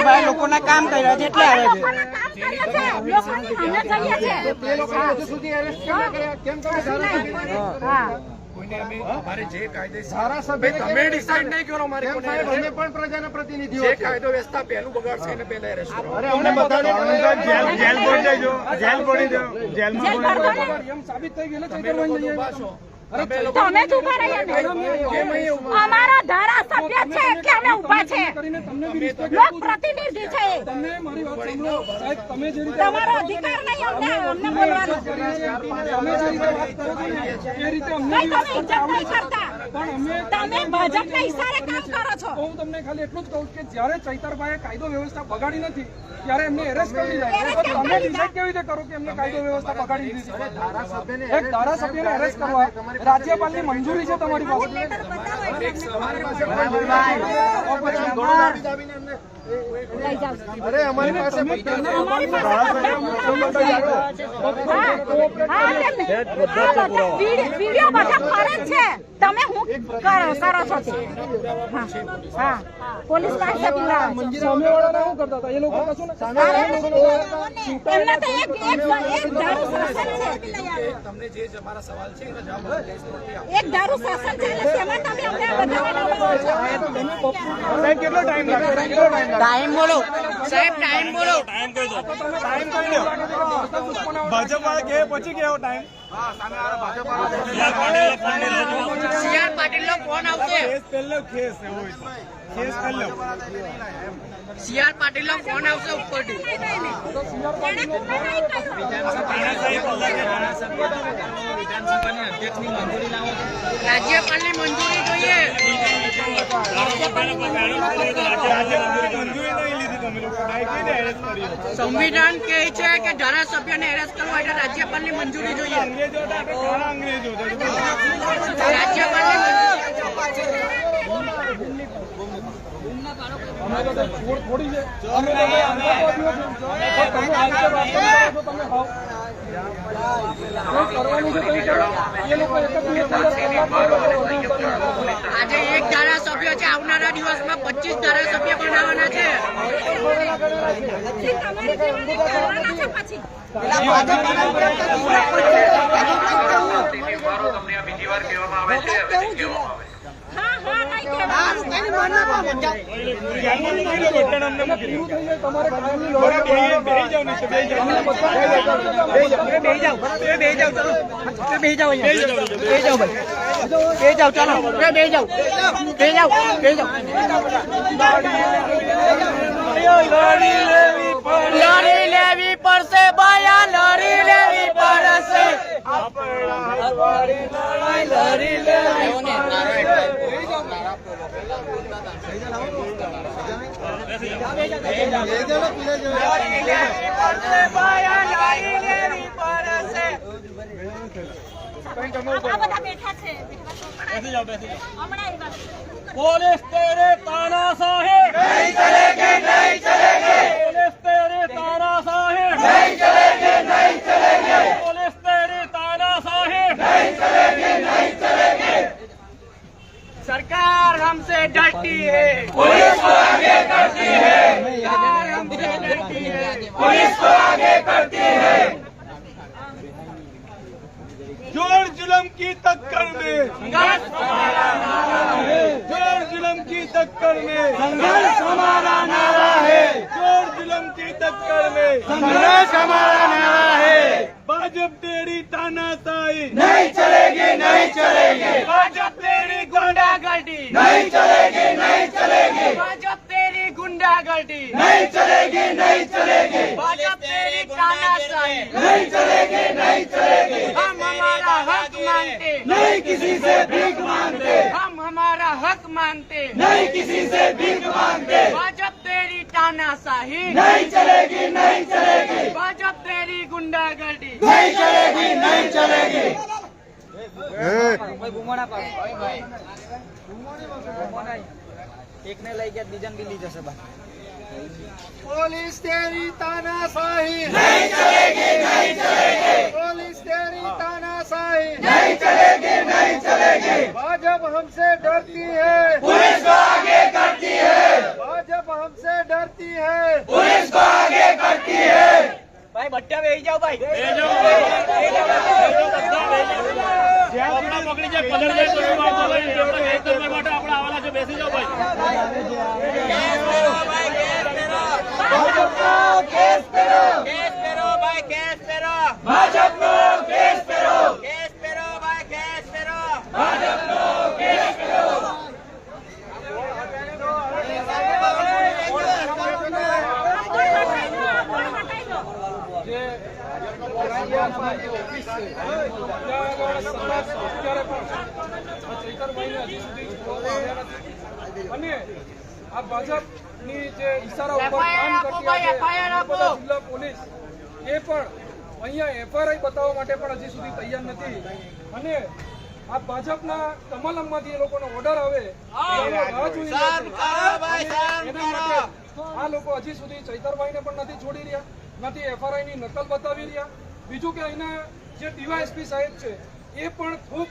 ભાઈ લોકોના કામ કર્યા છે એટલે આવે તમે જ ઉભા રહ્યા અમારા ધારાસભ્ય છે કે અમે ઉભા છે લોક પ્રતિનિધિ છે તમારો અધિકાર નહીં અમને બોલવાનો તમે ભાજપના ઈશારે કામ કરો છો હું તમને ખાલી એટલું જ કહું કે જ્યારે ચૈતરભાઈએ કાયદો વ્યવસ્થા બગાડી નથી ત્યારે એમને એરેસ્ટ કરી જાય તો તમે ડિસાઈડ કેવી રીતે કરો કે એમને કાયદો વ્યવસ્થા બગાડી દીધી એક ધારાસભ્યને એરેસ્ટ કરવા રાજ્યપાલની મંજૂરી છે તમારી પાસે અરે અમારી પાસે વિડિયો બધા ફરે છે તમે હું કરો છો પોલીસ પાસે સામેવાળાને શું કરતા હતા એ લોકો કશું એમને તો એક દારૂ શાસન છે તમને જે અમારા સવાલ છે એનો જવાબ એક દારૂ શાસન છે તેમાં તમે અમને કેટલો ટાઈમ લાગે ટાઈમ બોલો સાહેબ ટાઈમ બોલો ટાઈમ કહી દો ટાઈમ કહી દો ભાજપ વાળા કે પછી કેવો ટાઈમ સીઆર પાટીલનો ફોન આવશે સીઆર પાટીલનો ફોન આવશે ઉપરથી રાજ્યપાલની મંજૂરી જોઈએ સંવિધાન કહે છે કે ધારાસભ્યને એરેસ્ટ કરવા માટે રાજ્યપાલની મંજૂરી જોઈએ આજે એક ધારાસભ્ય છે આવનારા દિવસમાં 25 ધારાસભ્ય બનાવવાના છે બીજી વાર કહેવામાં આવે છે લડી લેવી પડશે ભાયા લડી લેવી પડશે લડી લેવી पुलिस तेरे तानाशाही नहीं चलेगी नहीं चलेगी पुलिस तेरे तानाशाही नहीं चलेगी नहीं चलेगी पुलिस तेरी तानाशाही नहीं चलेगी नहीं चलेगी सरकार हमसे डरती है पुलिस को आगे करती है सरकार हमसे डरती है पुलिस को आगे करती है जोर जुल्म की टक्कर में संघर्ष हमारा नारा है जोर जुल्म की टक्कर में संघर्ष हमारा नारा है जोर जुल्म की टक्कर में संघर्ष हमारा नारा है भाजप तेरी तानाशाही नहीं चलेगी नहीं चलेगी भाजप तेरी गुंडागर्दी नहीं चलेगी नहीं चलेगी भाजप तेरी गुंडागर्दी नहीं चलेगी नहीं चलेगी भाजप तेरी तानाशाही नहीं चलेगी नहीं चलेगी हम हमारा हक मांगते नहीं किसी से भीख मांगते हम हमारा हक मांगते नहीं किसी से भीख मांगते भाजप तेरी तानाशाही नहीं चलेगी नहीं चलेगी भाजप तेरी गुंडागर्दी नहीं चलेगी नहीं चलेगी एक ने लई गया बीजन भी ली जैसे पुलिस तेरी तानाशाही नहीं चलेगी नहीं चलेगी पुलिस तेरी तानाशाही नहीं चलेगी नहीं चलेगी भाजपा हमसे डरती है पुलिस को आगे करती બેસી જાઓ ભાઈ. અને આ ભાજપની જે ઈશારા ઉપર કામ કરતી આજે નર્મદા જિલ્લા પોલીસ એ પણ અહીંયા એફઆરઆઈ બતાવવા માટે પણ હજી સુધી તૈયાર નથી. અને આ ભાજપના કમલમમાંથી એ લોકોનો ઓર્ડર આવે રાહ જોઈ રહ્યા છે. એના માટે આ લોકો હજી સુધી ચૈતરભાઈને પણ નથી છોડી રહ્યા, નથી એફઆરઆઈ ની નકલ બતાવી રહ્યા. બીજું કે અહીંના જે ડીવાયએસપી સાહેબ છે એ પણ ખૂબ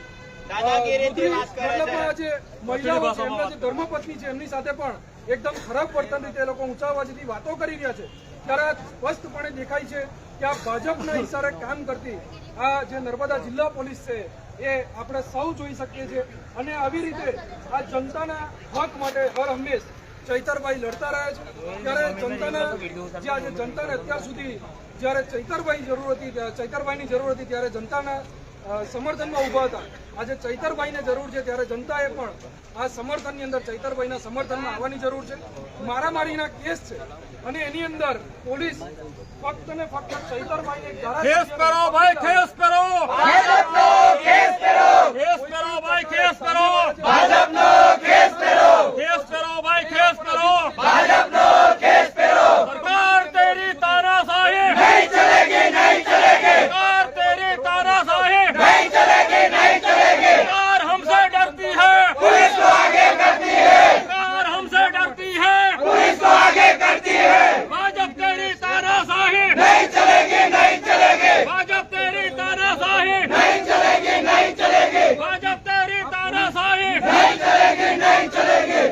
મતલબ જે મહિલાઓ છે એમના જે ધર્મપત્ની છે એમની સાથે પણ એકદમ ખરાબ વર્તન રીતે લોકો ઊંચા અવાજથી વાતો કરી રહ્યા છે. ત્યારે સ્પષ્ટપણે દેખાય છે કે આ ભાજપના ઈશારે કામ કરતી આ જે નર્મદા જિલ્લા પોલીસ છે એ આપણે સૌ જોઈ શકીએ છીએ. અને આવી રીતે આ જનતાના હક માટે હર હંમેશ ચૈતરભાઈ લડતા રહ્યા છે. ત્યારે જનતાના જે આજે જનતાને અત્યાર સુધી જ્યારે ચૈતરભાઈની જરૂર હતી ત્યારે જનતાના સમર્થનમાં ઉભા હતા. આજે ચૈતરભાઈને જરૂર છે ત્યારે જનતાએ પણ આ સમર્થનની અંદર ચૈતરભાઈના સમર્થનમાં આવવાની જરૂર છે. મારામારીના કેસ છે અને એની અંદર પોલીસ ફક્ત ને ફક્ત ચૈતરભાઈને કેસ કરો ભાઈ, કેસ કરો. કેસ કરો ભાઈ, કેસ કરો. કેસ કરો ભાઈ, કેસ કરો. सरकार तेरी तानाशाही नहीं चलेगी, नहीं चलेगी. सरकार तेरी तानाशाही नहीं चलेगी, नहीं चलेगी. सरकार हमसे डरती है, पुलिस को आगे करती है. सरकार हमसे डरती है, पुलिस को आगे करती है. भाजपा तेरी तानाशाही नहीं चलेगी, नहीं चलेगी. भाजपा तेरी तानाशाही नहीं चलेगी, नहीं चलेगी. भाजपा तेरी तानाशाही नहीं चलेगी, नहीं चलेगी.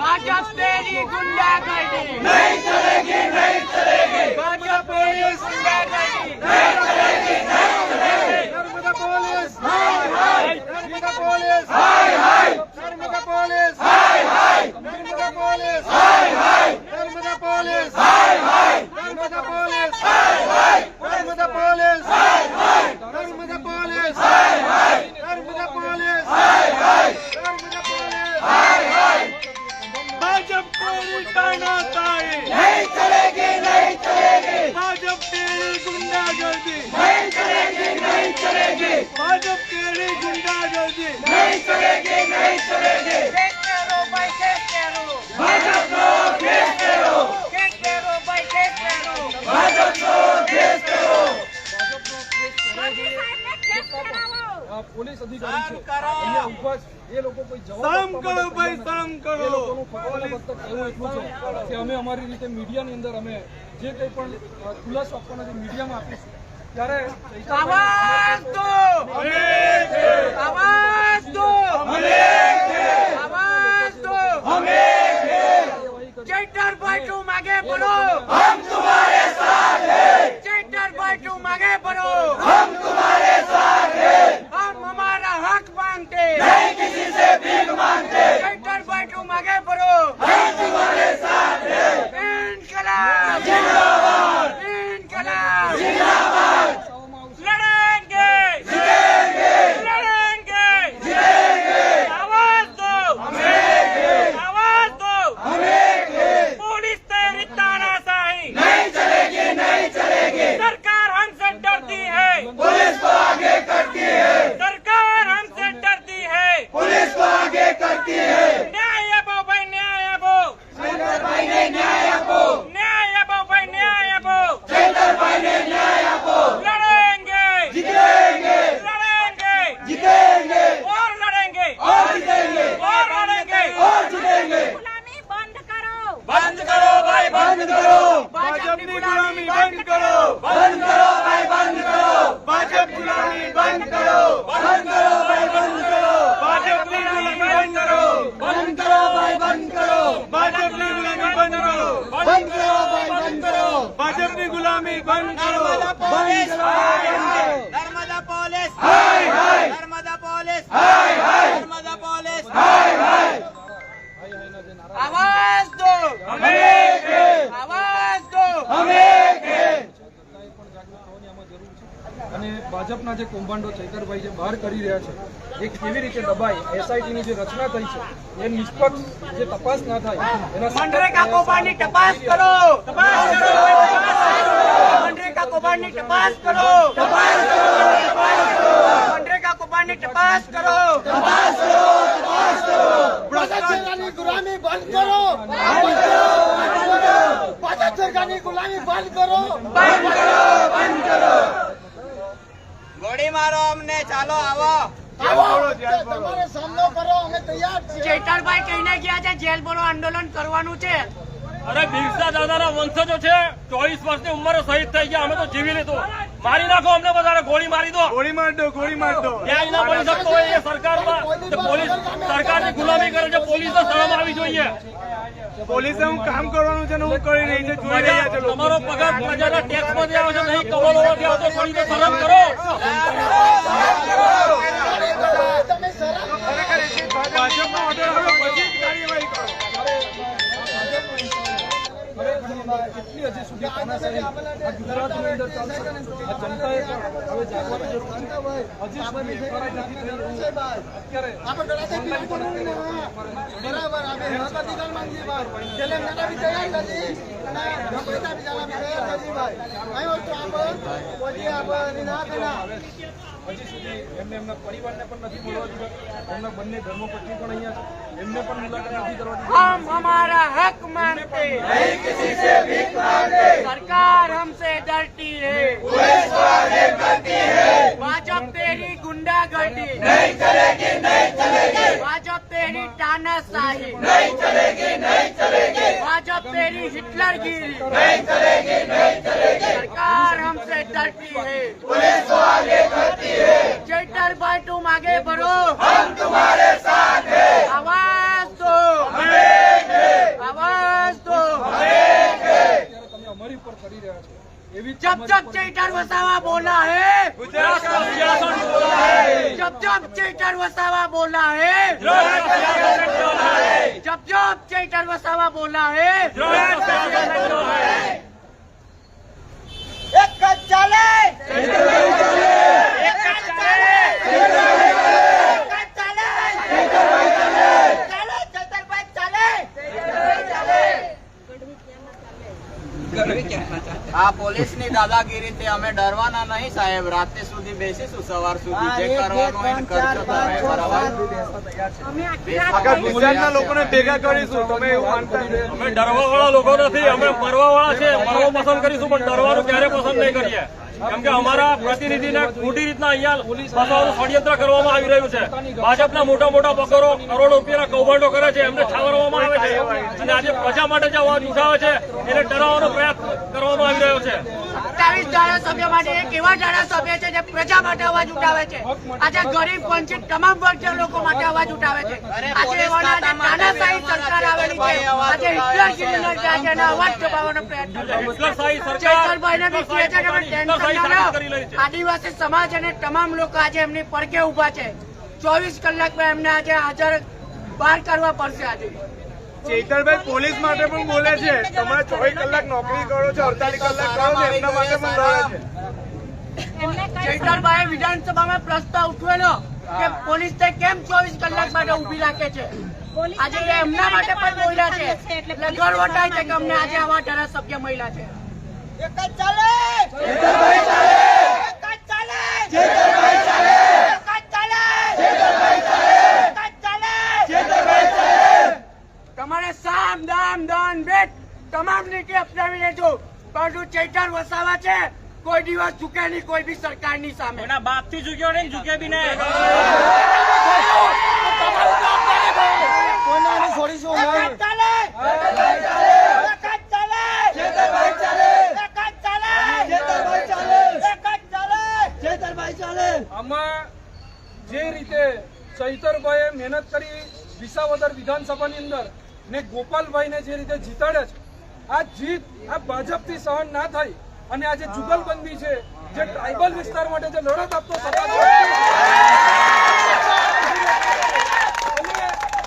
भाजप तेरी गुंडागर्दी नहीं चलेगी, नहीं चलेगी. भाजप तेरी गुंडागर्दी नहीं चलेगी, नहीं चलेगी. नर्मदा पुलिस हाय हाय, नर्मदा पुलिस हाय हाय, नर्मदा पुलिस हाय हाय, नर्मदा पुलिस हाय हाय, नर्मदा पुलिस हाय हाय, नर्मदा पुलिस हाय हाय, नर्मदा पुलिस हाय हाय, नर्मदा पुलिस हाय हाय, नर्मदा पुलिस हाय हाय, नर्मदा पुलिस हाय हाय. ભાજપ તેરી તાનાશાહી नहीं चलेगी, नहीं चलेगी. ભાજપ તેરી ગુંડાગર્દી नहीं चलेगी, नहीं चलेगी. ભાજપ તેરી ગુંડાગર્દી नहीं चलेगी, नहीं चलेगी. केस करो भाई, केस करो. भाजपा केस करो. केस करो भाई, केस करो. भाजपा केस करो. પોલીસ અધિકારી છે અહીંયા ઉભા છે એ લોકો કોઈ જવાબ કરો ભાઈ, સમ કરો. એ લોકોનું ફક્ત કહેવું એટલું છે કે અમે અમારી રીતે મીડિયાની અંદર અમે જે કંઈ પણ ખુલાસો આપવાના છે મીડિયામાં આપીશું. ત્યારે आवाज दो, आवाज दो, आवाज दो. चैतरभाई तुम आगे बढ़ो, हम तुम्हारे साथ हैं. चैतरभाई तुम आगे बढ़ो. हम तुम्हारे साथ हैं. हम हमारा हक मांगते, नहीं किसी से भीख मांगते. चैतरभाई तुम आगे बढ़ो. हम तुम्हारे साथ हैं. इनकलाब जिंदाबाद, इनकलाब जिंदाबाद. लड़ेंगे, जीतेंगे, लड़ेंगे, जीतेंगे. आवाज दो, हमें आवाज दो. हमें पुलिस तेरी तानाशाही नहीं चलेगी, नहीं चलेगी. सरकार हमसे डरती है, पुलिस को आगे करती है. सरकार हमसे डरती है. पुलिस को आगे करती है. न्याय आपो भाई, न्याय आपो. चैतरभाई ने न्याय आपो. न्याय आपो भाई, न्याय आपो. चैतरभाई ने न्याय आपो. लड़ेंगे, जीतेंगे, लड़ेंगे, जीतेंगे, और लड़ेंगे, और जीतेंगे, और लड़ेंगे. और जीतेंगे. ગુલામી બંધ કરો. बंद करो भाई, बंद करो. भाजपनी गुलामी बंद करो. बंद करो भाई, बंद करो. भाजप गुलामी बंद करो. बंद करो भाई, बंद करो. भाजपनी गुलामी बंद करो. बंद करो भाई, बंद करो. ભાજપની ગુલામી બંધ કરો. बंद करो भाई, बंद करो. ભાજપની ગુલામી બંધ કરો. पुलिस, हाय हाय, नर्मदा पुलिस, हाय हाय, नर्मदा पुलिस, हाय हाय, नर्मदा पुलिस. हाय हाय. જે કૌભાંડો ચૈતરભાઈ જે બહાર કરી રહ્યા છે એ કેવી રીતે દબાય, એસઆઈટીની જે રચના થઈ છે એ નિષ્પક્ષ જે તપાસ ના થાય એના મનરેગા કૌભાંડની તપાસ કરો, મનરેગા કૌભાંડની તપાસ કરો, મનરેગા કૌભાંડની તપાસ કરો, ભાજપ સરકારની ગુલામી બંધ કરો, ભાજપ સરકારની ગુલામી બંધ કરો. ગોળી મારો અમને, ચાલો આવો. આવો, તમારે સામનો કરો, અમે તૈયાર છીએ. ચેતરભાઈ કહીને ગયા છે જેલ બોલો આંદોલન કરવાનું છે. અરે બિરસા દાદાના વંશજો છે, 24 વર્ષની ઉંમરે શહીદ થઈ ગયા, અમે તો જીવી લીધું. મારી નાખો અમને બધાને, ગોળી મારી દો, ગોળી માર દો, ગોળી માર દો. ન્યાય ના મળી શકતો હોય એ સરકારમાં પોલીસ સરકારની ગુલામી કરે છે. પોલીસને શરમ આવી જોઈએ. પોલીસે હું કામ કરવાનું છે ને હું કરી રહી છે, જોઈ રહ્યા છે. તમારો પગાર પ્રજાના ટેક્સ માંથી આવે છે, નહીં કમલોમાંથી આવતો. થોડી તો શરમ કરો. તમે શરમ ભાજપનો ઓર્ડર હવે પછી જ કાર્યવાહી કરો. કેટલી હજી સુધી તાનાશાહી આ ગુજરાતની અંદર ચાલશે? આ જનતાએ પણ હવે જાગવાની જરૂર છે. હજી સુધી FRI નથી થઈ. અત્યારે આપણે ડરાતે બરાબર આપણે હક અધિકાર માંગીએ ભાઈ. તેલંગાના भी तैयार નથી અને રમતા બીજાના भी તૈયાર નથી ભાઈ. આયો તો આપ કોઈ આપ ના કરના હજી સુધી એમના પરિવારને પણ નથી મળવા દીધા. એમના બંને ધર્મપત્ની પણ અહીંયા છે, એમને પણ મુલાકાત નથી કરવા દીધી. हम हमारा हक मांगते नहीं, किसी से भीख मांगते. सरकार हमसे डरती है, पुलिस वाले करती है. भाजप तेरी गुंडागर्दी नहीं चलेगी, नहीं चलेगी. भाजप तेरी तानाशाही नहीं चलेगी, नहीं चलेगी. भाजप तेरी हिटलरगिरी नहीं चलेगी, नहीं चलेगी. सरकार हमसे डरती है, पुलिस वाले करती है. चैतरभाई तुम आगे बढ़ो, हम तुम्हारे साथ हैं. आवाज दो, आवाज दो. તમે અમારી ઉપર કરી રહ્યા છો. એવી जब जब चैतर वसावा बोला है, ગુજરાત का सियासत बोला है, जब जब चैतर वसावा बोला है, ગુજરાત का सियासत बोला है, जब जब चैतर वसावा बोला है. ગુજરાત का सियासत बोला है. एक कद चले, एक कद चले, एक कद चले, चले चैतरभाई चले. આ પોલીસની દાદાગીરીથી અમે ડરવાના નહીં સાહેબ. રાતે સુધી બેસીશું, સવાર સુધી જે કરવાનું હોય ને કરજો તમે. બરાબર, ગુજરાતના લોકોને ભેગા કરીશું. તમે એવું માનતા અમે ડરવા વાળા લોકો નથી, અમે મરવા વાળા છે. મરવો પસંદ કરીશું પણ ડરવાનું ક્યારે પસંદ નહીં કરીએ. કેમ કે અમારા પ્રતિનિધિને ખોટી રીતના અહીંયા ફસાવાનું ષડયંત્ર કરવામાં આવી રહ્યું છે. ભાજપના મોટા મોટા પકડો કરોડો રૂપિયાના કૌભાંડો કરે છે, એમને ઠાવરવામાં આવે છે અને આજે પ્રજા માટે જે અવાજ ઉઠાવે છે એને ડરાવવાનો પ્રયાસ કરવામાં આવી રહ્યો છે. 27 ધારાસભ્ય માટે એક એવા ધારાસભ્ય છે જે પ્રજા માટે અવાજ ઉઠાવે છે. આજે ગરીબ વંચિત તમામ વર્ગના લોકો માટે અવાજ ઉઠાવે છે. આજે એવાના આજે તાનાશાહી સરકાર આવેલી છે, આજે હિટલરગીરી લઈ જાય છે અને અવાજ દબાવવાનો પ્રયત્ન કરે છે. હિટલરશાહી સરકાર ચૈતરભાઈને બી કહે છે કે ટેન્શન ના લો. આદિવાસી સમાજ અને તમામ લોકો આજે એમની પડકે ઉભા છે. 24 કલાકમાં એમને આજે હાજર બહાર કરવા પડશે. આજે ચૈતરભાઈ પોલીસ માટે પણ બોલે છે, તમે 24 કલાક નોકરી કરો છો, 48 કલાક કરો છો, એમના માટે પણ લડે છે. ચૈતરભાઈએ વિધાનસભામાં પ્રસ્તાવ ઉઠવેલો કે પોલીસને કેમ 24 કલાક માટે ઉભી રાખે છે. આજે એમના માટે પણ બોલ્યા છે. એટલે ગર્વ થાય છે કે અમને આજે આવા ધારાસભ્ય મળ્યા છે. એક જ ચાલે, ચૈતરભાઈ ચાલે, એક જ ચાલે, ચૈતરભાઈ ચાલે, એક જ ચાલે, ચૈતરભાઈ ચાલે, એક જ ચાલે, ચૈતરભાઈ ચાલે. તમારે સામ દામ દાન ભેટ તમામ નીતિ અપનાવી લેજો, પરંતુ ચૈતર વસાવા છે કોઈ દિવસ ઝૂકે નહીં કોઈ બી સરકારની સામે. એના બાપથી ઝૂક્યો નહીં, ઝૂકે બી નહીં. કોઈને નહીં છોડીશું એક જ નહીં. ચાલે, ચૈતરભાઈ ચાલે, એક જ ચાલે, ચૈતરભાઈ ચાલે, એક જ ચાલે, ચૈતરભાઈ ચાલે, એક જ ચાલે, ચૈતરભાઈ ચાલે. આમાં જે રીતે ચૈતરભાઈએ મહેનત કરી વિસાવદર વિધાનસભાની અંદર ને ગોપાલભાઈને જે રીતે જીતાડ્યા છે, આ જીત આ ભાજપથી સહન ના થાય અને આ જે જુગલબંધી છે, જે ટ્રાઇબલ વિસ્તાર માટે જે લડત આપતો સમાજ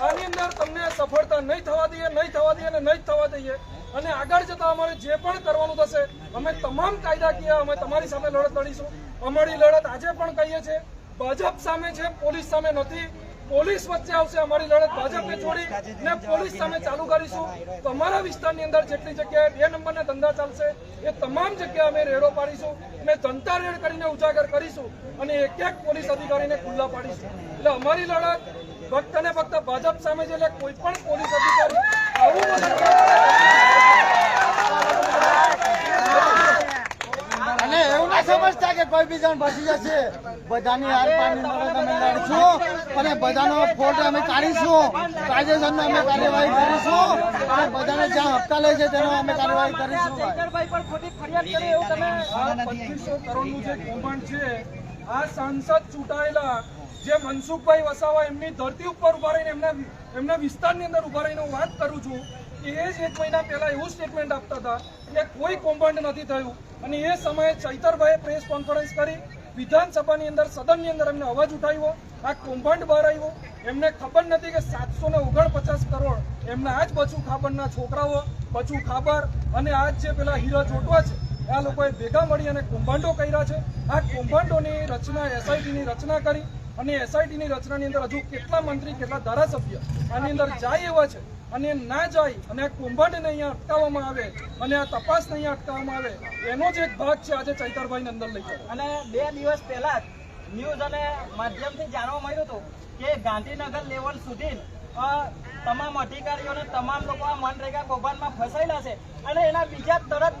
આની અંદર તમને સફળતા નહીં થવા દઈએ અને નહીં થવા દઈએ અને આગળ જતા અમારે જે પણ કરવાનું થશે અમે તમામ કાયદાકીય અમે તમારી સામે લડત લડીશું. અમારી લડત આજે પણ કહીએ છીએ ભાજપ સામે છે, પોલીસ સામે નથી. પોલીસ વચ્ચે આવશે અમારી લડત ભાજપને છોડી ને પોલીસ સામે ચાલુ કરીશું. તમારા વિસ્તારની અંદર જેટલી જગ્યાએ 2 નંબરના ધંધા ચાલશે એ તમામ જગ્યાએ અમે રેડો પાડીશું અને જનતા રેડ કરીને ઉજાગર કરીશું અને એક પોલીસ અધિકારીને ખુલ્લા પાડીશું. એટલે અમારી લડત ફક્ત ને ફક્ત ભાજપ સામે છે. એટલે કોઈ પણ પોલીસ અધિકારી આવું અને એવું ના સમજતા કે કોઈ બી જણ બચી જશે. બધાની આરપારની લડત અમે લડીશું અને બધાનો ફોટો અમે કાઢીશું. કાયદેસરનો અમે કાર્યવાહી કરીશું અને બધાને જ્યાં હપ્તા લે છે તેનો અમે કાર્યવાહી કરીશું. આ 2500 કરોડનું જે કૌભાંડ છે આ સાંસદ ચૂંટાયેલા જે મનસુખભાઈ વસાવા એમની ધરતી ઉપર ઉભા રહીને એમના વિસ્તારની અંદર ઉભા રહીને હું વાત કરું છું કે એ જ 1 મહિના પહેલા એવું સ્ટેટમેન્ટ આપતા હતા કે કોઈ કૌભાંડ નથી થયું અને એ સમયે ચૈતરભાઈએ પ્રેસ કોન્ફરન્સ કરી વિધાનસભાની અંદર સદનની અંદર એમને અવાજ ઉઠાવ્યો. આ કૌભાંડ બહાર આવ્યો. એમને ખબર નથી કે 749 કરોડ એમના આજ બચુ ખાબરના છોકરાઓ બચુ ખાબર અને આજ જે પેલા હીરા ચોટવા છે આ લોકોએ ભેગા મળી અને કૌભાંડો કર્યા છે. આ કૌભાંડોની રચના એસઆઈટીની રચના કરી અને એસઆઈટીની રચનાની અંદર હજુ કેટલા મંત્રી કેટલા ધારાસભ્ય આની અંદર જાય એવા છે અને ના જાય અને આ કૌભાંડને અહીંયા અટકાવવામાં આવે અને આ તપાસને અહીંયા અટકાવવામાં આવે એનો જ એક ભાગ છે આજે ચૈતરભાઈને અંદર લઈ જાય. અને 2 દિવસ પહેલા જ ન્યૂઝ અને માધ્યમથી જાણવા મળ્યું હતું કે ગાંધીનગર લેવલ સુધી તમામ અધિકારીઓને તમામ લોકો આ મનરેગા કૌભાંડમાં ફસાયેલા છે અને એના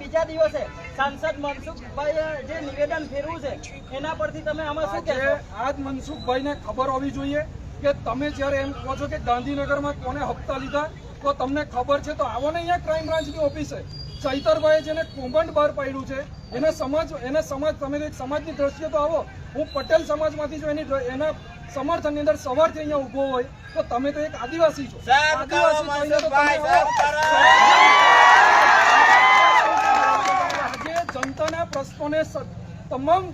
બીજા દિવસે સાંસદ મનસુખભાઈએ જે નિવેદન ફેરવ્યું છે એના પરથી તમે આમાં શું કહેશો? આજ મનસુખભાઈને ખબર હોવી જોઈએ કે તમે જ્યારે એમ કહો છો કે ગાંધીનગરમાં કોને હપ્તા લીધા તો તમને ખબર છે તો આવો ને અહીંયા ક્રાઇમ બ્રાન્ચની ઓફિસે ચૈતરભાઈએ જેને કૌભાંડ બહાર પાડ્યું છે એને સમાજ તમે એક સમાજની દ્રષ્ટિએ તો આવો. હું પટેલ સમાજમાંથી છું એના સમર્થનની અંદર સવારથી અહીંયા ઊભો હોય તો તમે તો એક આદિવાસી છો. આદિવાસી થઈને તો તમે આજે જનતાના પ્રશ્નોને તમામ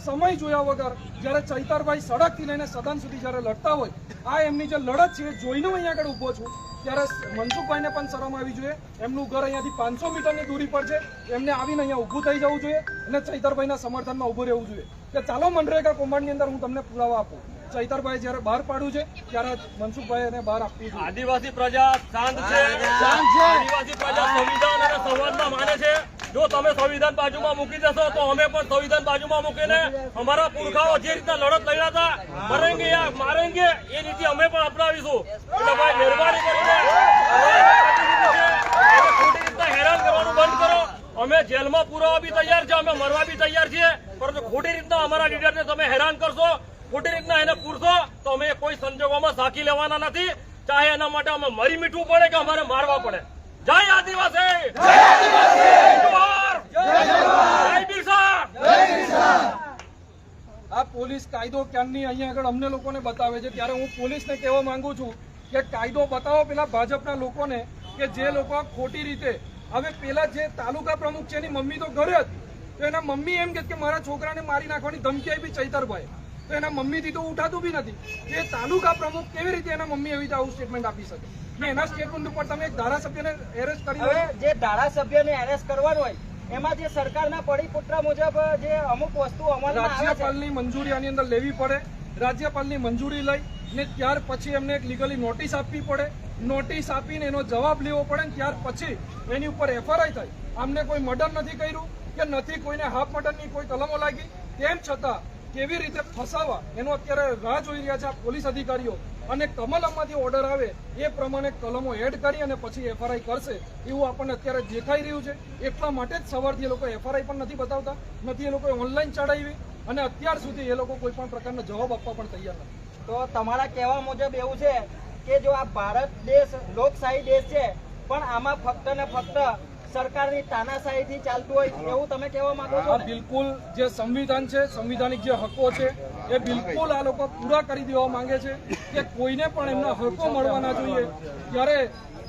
સમય જોયા વગર જ્યારે ચૈતરભાઈ સડકથી લઈને સદન સુધી જ્યારે લડતા હોય આ એમની જે લડત છે એ જોઈને હું અહીંયા આગળ ઊભો છું ત્યારે મનસુખભાઈને પણ શરમ આવી જોઈએ. એમનું ઘર અહીંયાથી 500 મીટરની દૂરી પર છે. એમને આવીને અહીંયા ઊભું થઈ જવું જોઈએ અને ચૈતરભાઈના સમર્થનમાં ઊભું રહેવું જોઈએ કે ચાલો મનરેગા કૌભાંડની અંદર હું તમને પુરાવા આપું. ચૈતરભાઈ જ્યારે બહાર પાડ્યું છે ત્યારે મનસુખભાઈ એને બહાર આપવું છે. આદિવાસી પ્રજા શાંત છે. આદિવાસી પ્રજા સંવિધાન અને સંવાદમાં માને છે. જો તમે સંવિધાન બાજુમાં મૂકી દેશો તો અમે પણ સંવિધાન બાજુમાં મૂકીને અમારા પુરખાઓ જે રીતના લડત લડ્યા હતા મરેંગે યા મારેંગે એ રીતે અમે પણ અપનાવીશું. એટલે ભાઈ મહેરબાની કરીને ખોટી રીતના હેરાન કરવાનું બંધ કરો. અમે જેલમાં પુરાવા બી તૈયાર છે, અમે મરવા બી તૈયાર છીએ, પરંતુ ખોટી રીતના અમારા લીડરને તમે હેરાન કરશો, ખોટી રીતના એને પૂરશો તો અમે કોઈ સંજોગોમાં સાકી લેવાના નથી. ચાહે એના માટે અમે મરી મીઠવું પડે કે અમારે મારવા પડે. જય આદિવાસી! આ પોલીસ કાયદો ક્યાંની અહીંયા આગળ અમને લોકોને બતાવે છે ત્યારે હું પોલીસને કહેવા માંગુ છું કે કાયદો બતાવો પેલા ભાજપના લોકોને કે જે લોકો ખોટી રીતે હવે પેલા જે તાલુકા પ્રમુખ છે એની મમ્મી તો ઘરે હતી તો એના મમ્મી એમ કે મારા છોકરાને મારી નાખવાની ધમકી આપી ચૈતરભાઈ તો એના મમ્મીથી તો ઉઠાતું બી નથી. એ તાલુકા પ્રમુખ કેવી રીતે એના મમ્મી એવી રીતે આવું સ્ટેટમેન્ટ આપી શકે ને એના સ્ટેટમેન્ટ ઉપર તમે એક ધારાસભ્યને એરેસ્ટ કરી હવે જે ધારાસભ્યને એરેસ્ટ કરવાનું હોય એમાં જે સરકારના પરિપત્ર મુજબ જે અમુક વસ્તુ અમલમાં આવે છે રાજ્યપાલની મંજૂરી આની અંદર લેવી પડે. રાજ્યપાલની મંજૂરી લઈ ને ત્યાર પછી એમને એક લીગલી નોટિસ આપવી પડે. નોટિસ આપીને એનો જવાબ લેવો પડે ને ત્યાર પછી એની ઉપર એફઆરઆઈ થાય. આમને કોઈ મર્ડર નથી કર્યું કે નથી કોઈને હાફ મર્ડરની કોઈ કલમો લાગી તેમ છતાં કેવી રીતે ફસાવા એનો અત્યારે રાહ જોઈ રહ્યા છે આ પોલીસ અધિકારીઓ અને કમલમમાંથી ઓર્ડર આવે એ પ્રમાણે કલમો એડ કરી અને પછી એફઆરઆઈ કરશે એવું આપણને અત્યારે દેખાઈ રહ્યું છે. એટલા માટે જ સવારથી એ લોકો એફઆરઆઈ પણ નથી બતાવતા, નથી એ લોકોએ ઓનલાઈન ચડાવી અને અત્યાર સુધી એ લોકો કોઈ પણ પ્રકારનો જવાબ આપવા પણ તૈયાર નથી. તો તમારા કહેવા મુજબ એવું છે કે જો આ ભારત દેશ લોકશાહી દેશ છે પણ આમાં ફક્ત ને ફક્ત સરકારની તાનાશાહીથી ચાલતું હોય એવું તમે કહેવા માંગો છો? બિલકુલ જે સંવિધાન છે, સંવિધાનિક જે હકો છે એ બિલકુલ આ લોકો પૂરા કરી દેવા માંગે છે કે કોઈને પણ એમના હકો મળવા ના જોઈએ. ત્યારે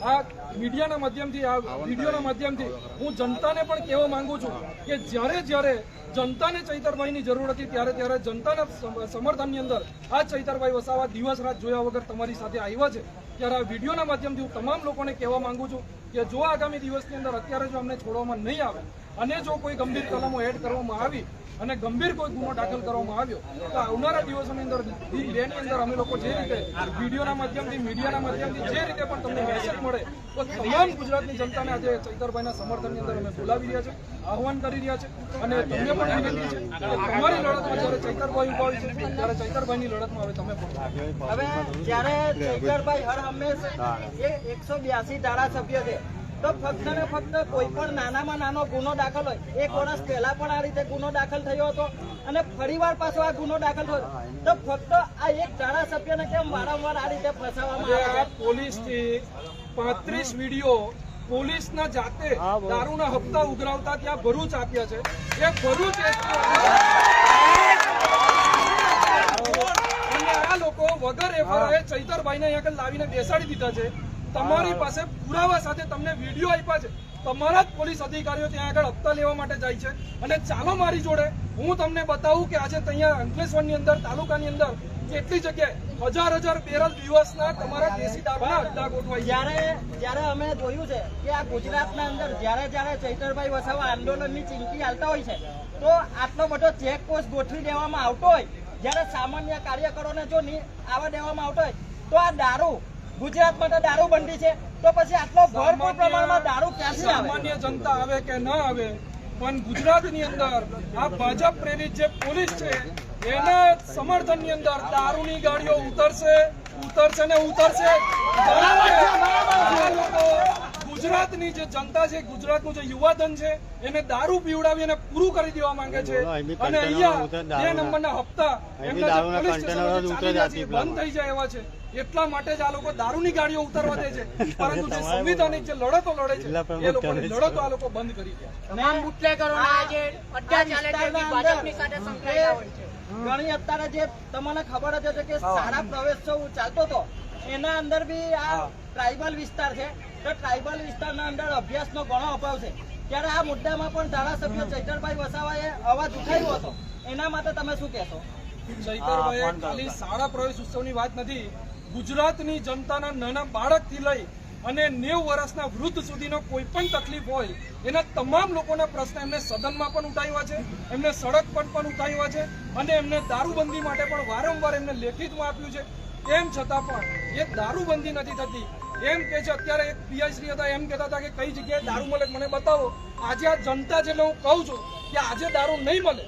આ મીડિયાના માધ્યમથી આ વિડીયોના માધ્યમથી હું જનતાને પણ કહેવા માંગુ છું કે જ્યારે જનતાને ચૈતરભાઈની જરૂર હતી ત્યારે જનતાના સમર્થનની અંદર આ ચૈતરભાઈ વસાવા દિવસ રાત જોયા વગર તમારી સાથે આવ્યા છે. ત્યારે આ વિડીયોના માધ્યમથી હું તમામ લોકોને કહેવા માંગુ છું કે જો આગામી દિવસની અંદર અત્યારે જો અમને છોડવામાં નહીં આવે અને જો કોઈ ગંભીર કલમો એડ કરવામાં આવી અને ગંભીર કોઈ ગુનો દાખલ કરવામાં આવ્યો તો આવનારા દિવસોની અંદર દિન 2 ની અંદર અમે લોકો જે રીતે વિડીયોના માધ્યમથી મીડિયાના માધ્યમથી જે રીતે પણ તમને મેસેજ મળે તો તમામ ગુજરાતની જનતાને આજે ચૈતરભાઈના સમર્થનની અંદર અમે બોલાવી રહ્યા છે, આહવાન કરી રહ્યા છે અને તમને પણ વિનંતી છે કે તમારી લડતમાં જ્યારે ચૈતરભાઈ ઉભા હોય છે ત્યારે ચૈતરભાઈની લડતમાં હવે તમે પણ હવે જ્યારે ચૈતરભાઈ હર હંમેશા એ 182 ધારાસભ્ય છે તો ફક્ત ને ફક્ત કોઈ પણ નાનામાં નાનો ગુનો દાખલ હોય, 1 વર્ષ પહેલા પણ આ રીતે ગુનો દાખલ થયો હતો અને ફરીવાર પાછો આ ગુનો દાખલ થયો તો ફક્ત આ એક ધારાસભ્યને કેમ વારંવાર આ રીતે ફસાવવામાં આવે છે? પોલીસથી 35 વિડીયો પોલીસના જાતે દારૂના હપ્તા ઉઘરાવતા ત્યાં ભરૂચ આપ્યા છે. એ ભરૂચ અને આ લોકો વગર એફઆઈઆર ચૈતરભાઈને અહીંયા આગળ લાવીને બેસાડી દીધા છે. તમારી પાસે પુરાવા સાથે તમને વિડીયો આપ્યા છે. તમારા જ પોલીસ અધિકારીઓ ત્યાં આગળ હપ્તા લેવા માટે જાય છે અને ચાલો મારી જોડે હું તમને બતાવું કે આજે ત્યાં અંકલેશ્વરની અંદર તાલુકાની અંદર કેટલી જગ્યાએ હજાર બેરલ દિવસના તમારા દેશી દારૂના અડ્ડા ગોઠવાય. જ્યારે અમે જોયું છે કે આ ગુજરાતના અંદર જ્યારે ચૈતરભાઈ વસાવા આંદોલનની ચીમકી હાલતા હોય છે તો આટલો બધો ચેકપોસ્ટ ગોઠવી દેવામાં આવતો હોય, જ્યારે સામાન્ય કાર્યકરોને જો આવવા દેવામાં આવતો હોય તો આ દારૂ ગુજરાત માટે દારૂબંધી છે તો પછી આટલો ભરપૂર પ્રમાણમાં દારૂ ક્યાંથી આવે? સામાન્ય જનતા આવે કે ન આવે પણ ગુજરાતની અંદર આ ભાજપ પ્રેરિત જે પોલીસ છે એના સમર્થનની અંદર દારૂની ગાડીઓ ઉતરશે ને ઉતરશે. ગુજરાતની જે જનતા છે, ગુજરાતનું જે યુવાધન છે એને દારૂ પીવડાવી અને પૂરું કરી દેવા માંગે છે અને અહીંયા 2 નંબરના હપ્તા એમના જે પોલીસ સ્ટેશનો ચાલી રહ્યા છે બંધ થઈ જાય એવા છે. એટલા માટે જ આ લોકો દારૂની ગાડીઓ ઉતારવા દે છે, પરંતુ જે સંવિધાનિક જે લડતો લડે છે એ લોકોની લડતો આ લોકો બંધ કરી દે. તમામ બુટલેગરોના આજે અડ્ડા ચાલે છે એ ભાજપની સાથે સંકળાયેલા હોય છે. ઘણી અત્યારે જે તમને ખબર જ હશે કે શાળા પ્રવેશોત્સવ ચાલતો હતો એના અંદર બી આ ટ્રાઇબલ વિસ્તાર છે તો ટ્રાઇબલ વિસ્તારના અંદર અભ્યાસનો ઘણો અભાવ છે. ત્યારે આ મુદ્દામાં પણ ધારાસભ્ય ચૈતરભાઈ વસાવાએ અવાજ ઉઠાવ્યો હતો, એના માટે તમે શું કહેશો? ચૈતરભાઈએ ખાલી શાળા પ્રવેશ ઉત્સવની વાત નથી, ગુજરાતની જનતાના નાના બાળકથી લઈ અને 90 વર્ષના વૃદ્ધ સુધીનો કોઈ પણ તકલીફ હોય એના તમામ લોકોના પ્રશ્ન એમને સદનમાં પણ ઉઠાવ્યા છે, એમને સડક પર પણ ઉઠાવ્યા છે અને એમને દારૂબંધી માટે પણ વારંવાર એમને લેખિતમાં આપ્યું છે. તેમ છતાં પણ એ દારૂબંધી નથી થતી. એમ કે છે અત્યારે એક પીઆઈશ્રી હતા એમ કહેતા હતા કે કઈ જગ્યાએ દારૂ મળે મને બતાવો. આજે આ જનતા જેટલે હું કહું છું કે આજે દારૂ નહીં મળે,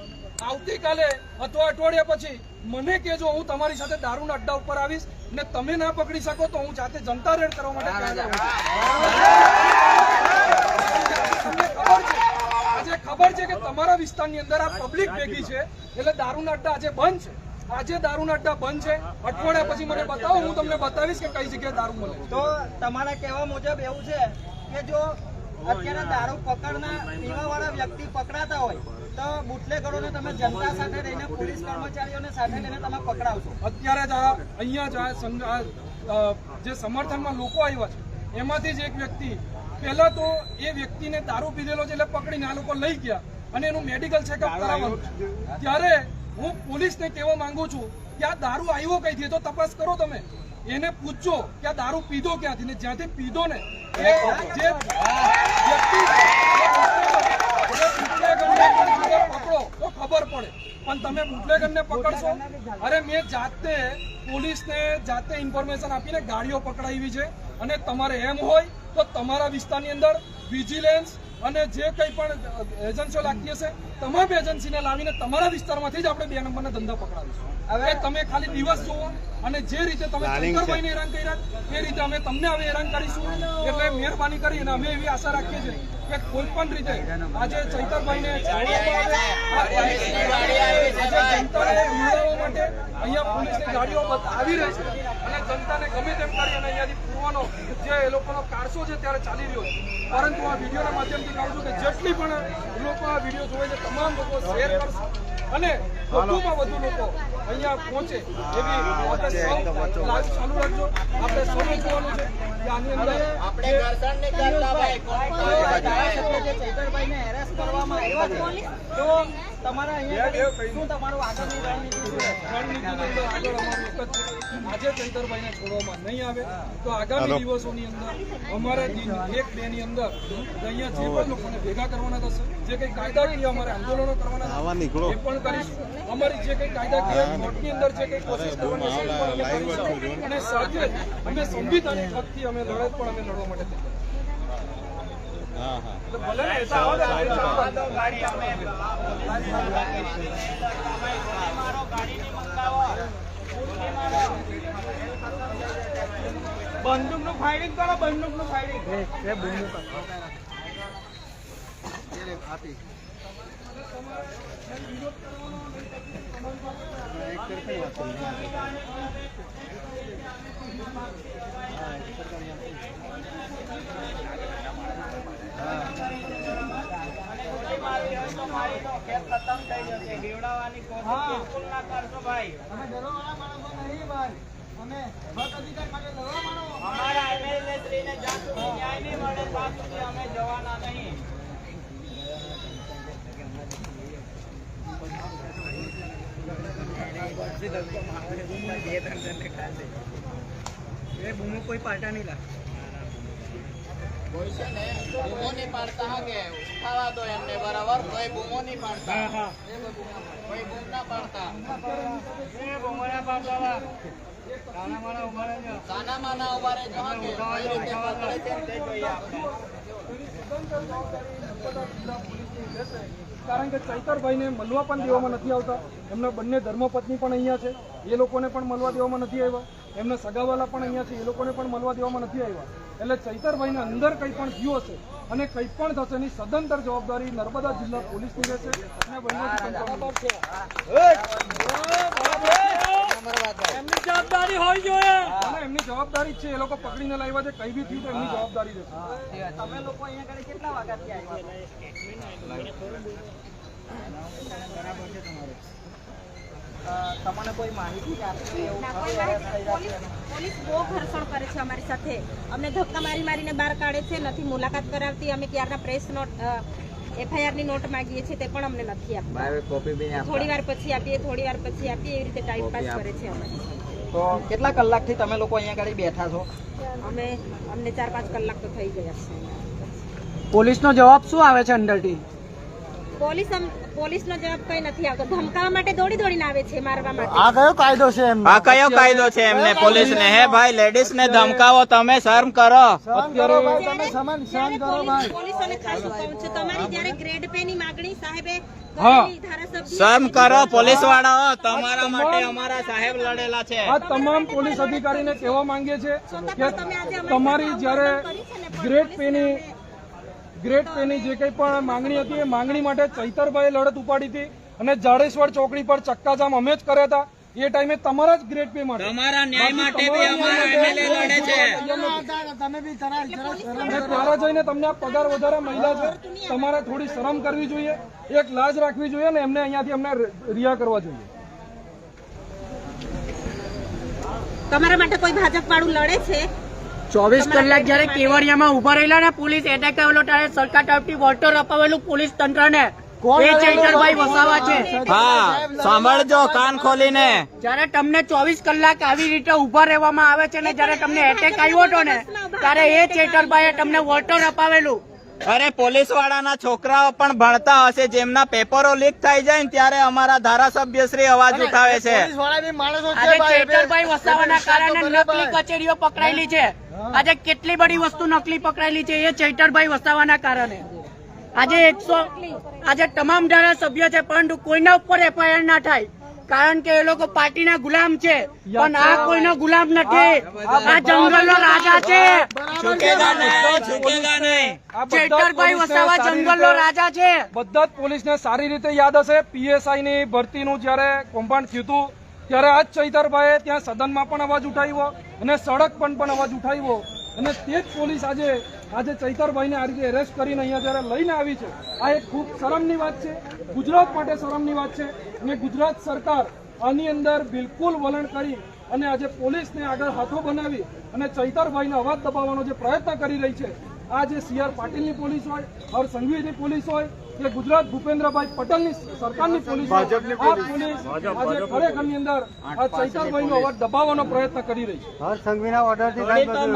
આવતીકાલે અથવા અઠવાડિયા પછી મને કહેજો, હું તમારી સાથે દારૂના અડ્ડા ઉપર આવીશ ને તમે ના પકડી શકો તો હું જાતે જનતા રેડ કરવા માટે આજે ખબર છે કે તમારા વિસ્તારની અંદર આ પબ્લિક ભેગી છે એટલે દારૂના અડ્ડા આજે બંધ છે. આજે દારૂના અડ્ડા બંધ છે, અઠવાડિયા પછી મને બતાવો, હું તમને બતાવીશ કે કઈ જગ્યાએ દારૂ મળે. તો તમારા કહેવા મુજબ એવું છે કે જો અત્યારે દારૂ પકડના પીવાવાળા વ્યક્તિ પકડાતા હોય તો બુટલેગરોને તમે જનતા સાથે રહીને પોલીસ કર્મચારીઓને સાથે લઈને તમે પકડાવશો? અત્યારે જ અહીંયા જે સમર્થનમાં લોકો આવ્યા છે એમાંથી જ એક વ્યક્તિ પહેલા તો એ વ્યક્તિને દારૂ પીધેલો છે એટલે પકડીને આ લોકો લઈ ગયા અને એનું મેડિકલ ચેકઅપ કરાવવાનું. ત્યારે હું પોલીસને કહેવા માંગુ છું કે આ દારૂ આવ્યો કઈથી તો તપાસ કરો, તમે એને પૂછજો કે આ દારૂ પીધો ક્યાંથી, ને જ્યાંથી પીધો ને એ જે વ્યક્તિ પકડો તો ખબર પડે. પણ તમે બુટલેગરને પકડશો? અરે મેં જાતે પોલીસને જાતે ઇન્ફોર્મેશન આપીને ગાડીઓ પકડાવી છે અને તમારે એમ હોય તો તમારા વિસ્તારની અંદર વિજિલન્સ અને જે કંઈ પણ એજન્સીઓ લાગતી હશે તમામ એજન્સીને લાવીને તમારા વિસ્તારમાંથી જ આપણે 2 નંબરના ધંધા પકડાવીશું. હવે તમે ખાલી દિવસ જુઓ અને જે રીતે તમે ચૈતરભાઈને હેરાન કર્યા એ રીતે અમે તમને હવે હેરાન કરીશું. એટલે મહેરબાની કરીને અમે એવી આશા રાખીએ છીએ કે કોઈ પણ રીતે આજે ચૈતરભાઈને જનતાને મેળવવા માટે અહીંયા પોલીસની ગાડીઓ આવી રહી છે અને જનતાને ગમે તેમ કરી અને અહીંયાથી પૂરવાનો જે એ લોકોનો કારસો છે ત્યારે ચાલી રહ્યો છે. પરંતુ આ વિડીયોના માધ્યમથી કહું છું કે જેટલી પણ લોકો આ વિડીયો જોવે છે તમામ લોકો શેર કરશે અને વધુમાં વધુ લોકો અહીંયા પહોંચે એવી આપણે સૌ લાઈવ ચાલુ રાખજો. આપણે સૌને જોવાનું છે કે આની અંદર આપણે ઘર્ષણની કરતા ભાઈ ધારાસભ્ય ચૈતરભાઈને હેરાસ કરવામાં આવ્યા છે તો તમારા અહીંયા શું તમારું આગળની રણનીતિ શું છે? રણનીતિની અંદર આગળ અમારું એક જ છે. આજે ચૈતરભાઈને છોડવામાં નહીં આવે તો આગામી દિવસોની અંદર અમારા દિન 1-2 ની અંદર અહીંયા જે પણ લોકોને ભેગા કરવાના થશે, જે કંઈ કાયદાકીય અમારે આંદોલનો કરવાના થશે એ પણ કરીશું. અમારી જે કંઈ કાયદાકીય કોર્ટની અંદર જે કંઈ કોશિશ કરવાની છે એ પણ અમે કરીશું. અને સાથે જ અમે સંવિધાનિક હકથી અમે લડત પણ અમે લડવા માટે તૈયાર છીએ. તો ભલે નેતા આવે ને બંદૂકનું ફાયરિંગ કરો, બંદૂકનું ફાયરિંગ. ખતમ થઈ જશે. ગેવડાવવાની કોશિશ બિલકુલ ના કરશો ભાઈ. અમે ડરવાવાળા માણસો નહીં ભાઈ. અમે હક અધિકાર માટે લડવા માણો. અમારા એમએલએ શ્રીને જ્યાં સુધી ન્યાય નહીં મળે ત્યાં સુધી અમે જવાના નહીં. કોઈ પાટા નહીં લાગે. બૂમો નહીં પાડતા હા કે ઉઠાવા દો એમને બરાબર, તો એ બૂમો નહીં પાડતા, કોઈ બૂમ ના પાડતા, બૂમો ના પાડતા. સાના માના ઉભા રહેજો હા કે કઈ રીતે પકડે છે તે જોઈએ આપણે. કારણ કે ચૈતરભાઈને મળવા પણ દેવામાં નથી આવતા. એમના બંને ધર્મપત્ની પણ અહીંયા છે, એ લોકોને પણ મળવા દેવામાં નથી આવ્યા. એમના સગાવાલા પણ અહીંયા છે, એ લોકોને પણ મળવા દેવામાં નથી આવ્યા. એટલે ચૈતરભાઈને અંદર કંઈ પણ થયું હશે અને કંઈ પણ થશે એની સદંતર જવાબદારી નર્મદા જિલ્લા પોલીસની રહેશે અને વહીવટી તંત્રની છે. એમની જવાબદારી હોવી જોઈએ. અને એમની જવાબદારી જ છે. એ લોકો પકડીને લાવ્યા છે, કંઈ બી થયું તો એમની જવાબદારી રહેશે. તમે લોકો અહીંયા આગળ કેટલા વાગ્યાથી આવ્યા? તમને કોઈ માહિતી આપી એવું પોલીસ બહુ ઘર્ષણ કરે છે અમારી સાથે. અમને ધક્કા મારીને બહાર કાઢે છે, નથી મુલાકાત કરાવતી. અમે ક્યારના પ્રેસ નોટ FIR ની નોટ માંગીએ છીએ તે પણ અમને નથી આપતા. થોડી વાર પછી આપીએ, થોડી વાર પછી આપીએ, એવી રીતે ટાઈમ પાસ કરે છે અમારી. તો કેટલા કલાકથી તમે લોકો અહીંયા આગળ બેઠા છો? અમને 4-5 કલાક તો થઈ ગયા છે. પોલીસનો જવાબ શું આવે છે અંદરથી? પોલીસનો જવાબ કઈ નથી આવતો. ધમકાવવા માટે દોડીને આવે છે, મારવા માટે. આ કયો કાયદો છે એમ? આ કયો કાયદો છે એમને પોલીસને? હે ભાઈ, લેડીઝ ને ધમકાવો તમે, શરમ કરો. સહન કરો ભાઈ, તમે સહન કરો ભાઈ. પોલીસોને ખાસ કહું છું, તમારી જ્યારે ગ્રેડ પે ની માંગણી સાહેબે કરેલી, ધારાસભ્ય શરમ કરો પોલીસ વાળાઓ, તમારા માટે અમારા સાહેબ લડેલા છે. આ તમામ પોલીસ અધિકારીને કહેવા માંગીએ છીએ કે તમારી જ્યારે ગ્રેડ પેની જે કંઈ પણ માંગણી હતી એ માંગણી માટે ચૈતરભાઈએ લડત ઉપાડી હતી અને જાડેશ્વર ચોકડી પર ચક્કાજામ અમે જ કર્યા હતા. એ ટાઈમે તમારા જ ગ્રેડ પે માટે, તમારા ન્યાય માટે બી અમારા એમએલએ લડે છે. તમે બી જરા અને ત્યારે જઈને તમને આ પગાર વધારે મહિલા છે, તમારે થોડી શરમ કરવી જોઈએ, એક લાજ રાખવી જોઈએ ને એમને અહીંયાથી અમને રિયા કરવા જોઈએ. તમારા માટે કોઈ ભાજપ વાળું લડે છે? 24 કલાક જયારે કેવડિયામાં ઉભા રહેલા ને પોલીસ એટેક આવેલો ત્યારે સરકાર તરફથી વોટર અપાવેલું પોલીસ તંત્રને, એ ચૈતરભાઈ વસાવા છે. હા, સાંભળજો કાન ખોલીને. જયારે તમને 24 કલાક આવી રીતે ઉભા રહેવામાં આવે છે ને જયારે તમને એટેક આવ્યો હતો ને ત્યારે એ ચૈતરભાઈએ તમને વોટર અપાવેલું. અરે પોલીસ વાળાના છોકરાઓ પણ ભણતા હશે, જેમના પેપરો લીક થઈ જાય ને ત્યારે અમારા ધારાસભ્ય શ્રી અવાજ ઉઠાવે છે. આજે ચૈતરભાઈ વસાવાના કારણે નકલી કચેરીઓ પકડાયેલી છે. આજે કેટલી બધી વસ્તુ નકલી પકડાયેલી છે એ ચૈતરભાઈ વસાવાના કારણે. આજે તમામ ધારાસભ્ય છે પરંતુ કોઈના ઉપર FIR ના થાય કારણ કે એ લોકો પાર્ટીના ગુલામ છે, પણ આ કોઈનો ગુલામ નથી. આ જંગલનો રાજા છે. ચૈતરભાઈ વસાવા જંગલનો રાજા છે. બધા જ પોલીસને સારી રીતે યાદ હશે, PSI ની ભરતીનું જયારે કૌભાંડ થયું હતું ત્યારે આ જ ચૈતરભાઈએ ત્યાં સદનમાં પણ અવાજ ઉઠાવ્યો અને સડક પણ અવાજ ઉઠાવ્યો. અને તે જ પોલીસ આજે ચૈતરભાઈને આ રીતે એરેસ્ટ કરીને અહીંયા જયારે લઈને આવી છે, આ એક ખૂબ શરમની વાત છે. ગુજરાત માટે શરમની વાત છે અને ગુજરાત સરકાર આની અંદર બિલકુલ વલણ કરી અને આજે પોલીસને આગળ હાથો બનાવી અને ચૈતરભાઈને અવાજ દબાવવાનો જે પ્રયત્ન કરી રહી છે, આ જે CR પાટીલની પોલીસ હોય, હર્ષ સંઘવીની પોલીસ હોય કે ગુજરાત ભૂપેન્દ્રભાઈ પટેલની સરકારની પોલીસ હોય, આ પોલીસ આજે ખરેખરની અંદર આ ચૈતરભાઈનો અવાજ દબાવવાનો પ્રયત્ન કરી રહી છે.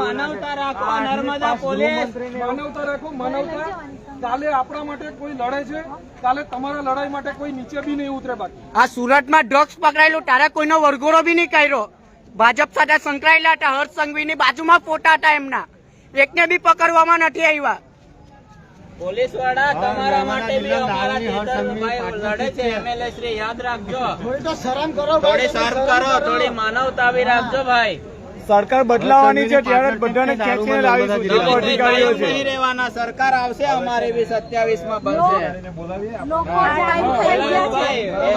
માનવતા રાખો નર્મદા પોલીસ. માનવતા રાખો, માનવતા. કાલે આપણા માટે કોઈ લડે છે, કાલે તમારા લડાઈ માટે કોઈ નીચે બી નહીં ઉતરે. બાકી આ સુરતમાં ડ્રગ્સ પકડાયેલું, તારા કોઈનો વરઘોડો બી નહીં કર્યો. ભાજપ સાથે સંકળાયેલા હતા, હર્ષ સંઘવીની બાજુમાં ફોટા હતા એમના, એકને બી પકડવામાં નથી આવ્યા. પોલીસ વાળા તમારા માટે બી અમારા ચેતરભાઈ લડે છે. MLA શ્રી યાદ રાખજો, થોડી તો શરમ કરો થોડી શરમ કરો, થોડી માનવતા બી રાખજો ભાઈ. સરકાર બદલાવાની છે ત્યારે જ બધાને ખેંચીને લાવીશું. જે પણ અધિકારીઓ છે નહીં રહેવાના, સરકાર આવશે અમારી બી 27 માં બનશે.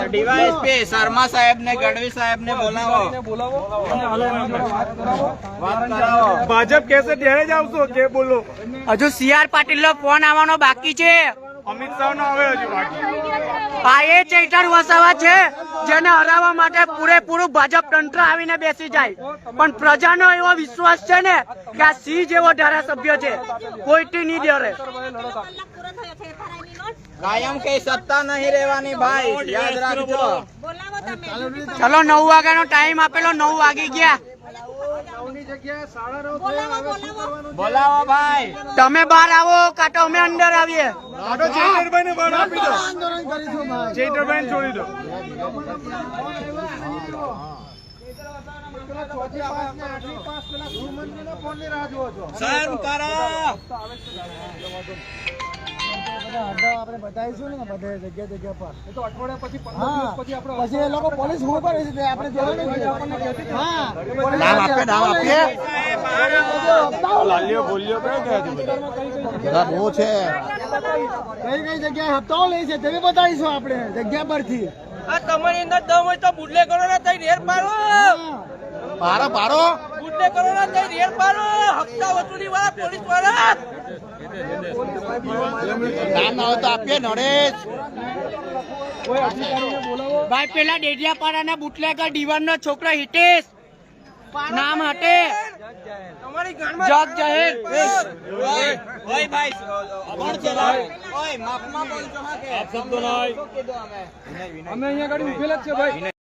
ડીવાયએસપી શર્મા સાહેબ ને ગઢવી સાહેબ ને બોલાવો, બોલાવો અને હાલો એમની જોડે વાત કરાવો. વાત કરાવો. ભાજપ કહેશે ત્યારે જ આવશો જે બોલો. હજુ CR પાટીલનો ફોન આવવાનો બાકી છે. અમિત શાહ નો આવે હજુ બાકી. આ એ ચૈતર વસાવા છે જેને હરાવવા માટે પૂરેપૂરું ભાજપ તંત્ર આવીને બેસી જાય, પણ પ્રજાનો એવો વિશ્વાસ છે ને કે આ સિંહ જેવો ધારાસભ્ય છે, કોઈથી નહીં ડરે. કાયમ કઈ સત્તા નહીં રહેવાની ભાઈ, યાદ રાખજો. બોલાવો તમે. ચલો 9 વાગ્યાનો ટાઈમ આપેલો, 9 વાગી ગયા. બોલાવો ભાઈ. તમે બહાર આવો કાં તો અમે અંદર આવીએ. ચૈતરભાઈને બળ આપી દો, આંદોલન કરીશું ભાઈ. ચૈતરભાઈને છોડી દો. શર્મ કરો. આપણે બતાવીશું ને બધે જગ્યા પર. એ તો અઠવાડિયા પછી 15 હા, દિવસ પછી આપણે પછી એ લોકો પોલીસ શું કરે છે તે આપણે જોવાનું છે. હા, લાલ્યો બોલ્યો કયો કે હજુ કઈ કઈ જગ્યાએ હપ્તાઓ લે છે તે બી બતાવીશું આપણે જગ્યા પરથી. આ તમારી અંદર દમ હોય તો બુડલે કરો ને તઈ રેર પાડો. બુડલે કરો ને તઈ રેર પાડો. હપ્તા વસૂલી વાળા પોલીસ વાળા. કોઈ અધિકારીને બોલાવો. ભાઈ પેલા ડેડિયાપાડાના બુટલેગર દીવાનનો છોકરો હિતેશ નામ હટે, તમારી ગાંડમાં જગ જાહેર. ઓય ભાઈ કોણ છે ઓય માફમાં બોલજો હા કે શબ્દો નહીં. શું કીધું અમે અમે અહીંયા આગળ ઉભેલા જ છે ભાઈ.